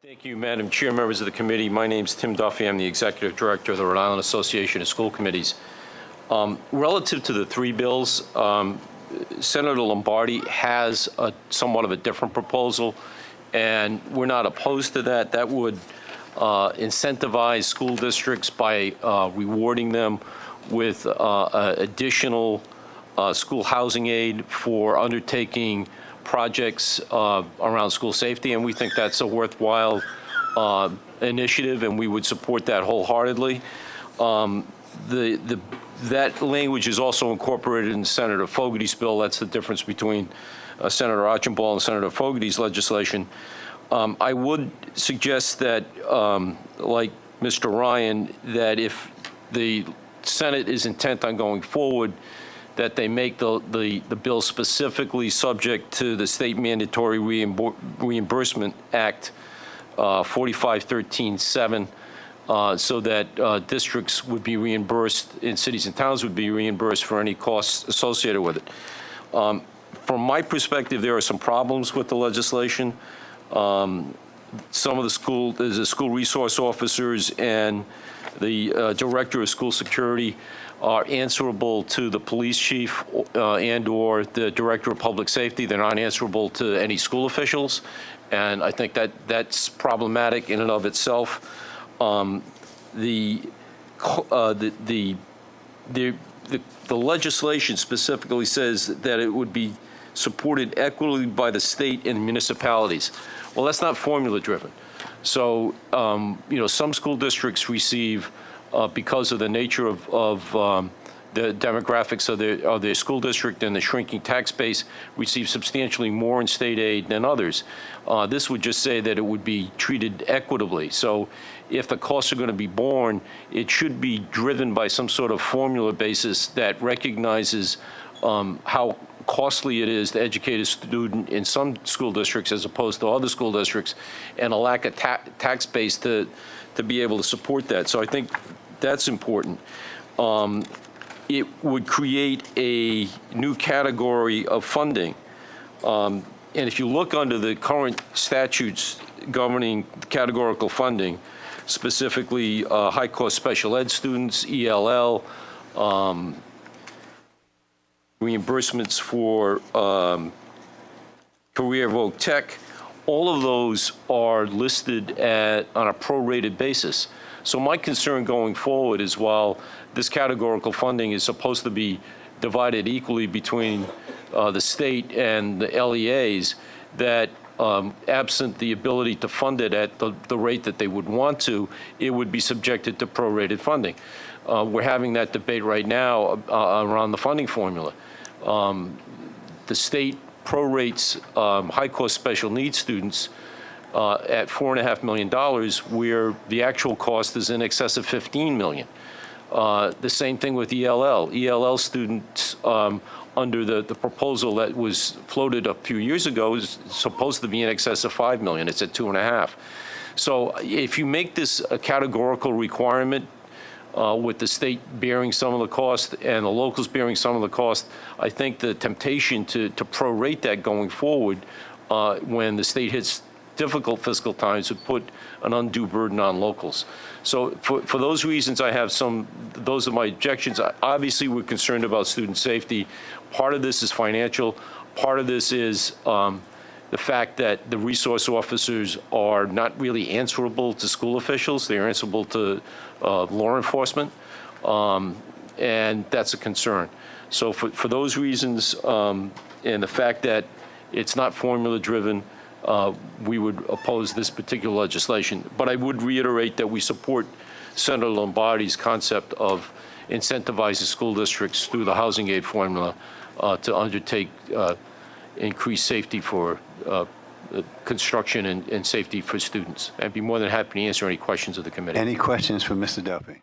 Thank you, Madam Chair, members of the committee. My name is Tim Duffy. I'm the Executive Director of the Rhode Island Association of School Committees. Relative to the three bills, Senator Lombardi has somewhat of a different proposal, and we're not opposed to that. That would incentivize school districts by rewarding them with additional school housing aid for undertaking projects around school safety, and we think that's a worthwhile initiative, and we would support that wholeheartedly. That language is also incorporated in Senator Fogarty's bill. That's the difference between Senator Archambault and Senator Fogarty's legislation. I would suggest that, like Mr. Ryan, that if the Senate is intent on going forward, that they make the bill specifically subject to the State Mandatory Reimbursement Act 4513-7, so that districts would be reimbursed, in cities and towns would be reimbursed for any costs associated with it. From my perspective, there are some problems with the legislation. Some of the school resource officers and the director of school security are answerable to the police chief and or the director of public safety. They're not answerable to any school officials, and I think that that's problematic in and of itself. The legislation specifically says that it would be supported equitably by the state and municipalities. Well, that's not formula driven. So, you know, some school districts receive, because of the nature of the demographics of their school district and the shrinking tax base, receive substantially more in state aid than others. This would just say that it would be treated equitably. So if the costs are going to be borne, it should be driven by some sort of formula basis that recognizes how costly it is to educate a student in some school districts as opposed to other school districts, and a lack of tax base to be able to support that. So I think that's important. It would create a new category of funding. And if you look under the current statutes governing categorical funding, specifically high-cost special ed students, ELL, reimbursements for career voc tech, all of those are listed on a prorated basis. So my concern going forward is, while this categorical funding is supposed to be divided equally between the state and the LEAs, that absent the ability to fund it at the rate that they would want to, it would be subjected to prorated funding. We're having that debate right now around the funding formula. The state prorates high-cost special needs students at $4.5 million, where the actual cost is in excess of $15 million. The same thing with ELL. ELL students, under the proposal that was floated a few years ago, is supposed to be in excess of $5 million. It's at $2.5. So if you make this a categorical requirement, with the state bearing some of the cost and the locals bearing some of the cost, I think the temptation to prorate that going forward when the state hits difficult fiscal times would put an undue burden on locals. So for those reasons, those are my objections. Obviously, we're concerned about student safety. Part of this is financial. Part of this is the fact that the resource officers are not really answerable to school officials. They're answerable to law enforcement, and that's a concern. So for those reasons, and the fact that it's not formula driven, we would oppose this particular legislation. But I would reiterate that we support Senator Lombardi's concept of incentivizing school districts through the housing aid formula to undertake increased safety for construction and safety for students. I'd be more than happy to answer any questions of the committee. Any questions for Mr. Duffy?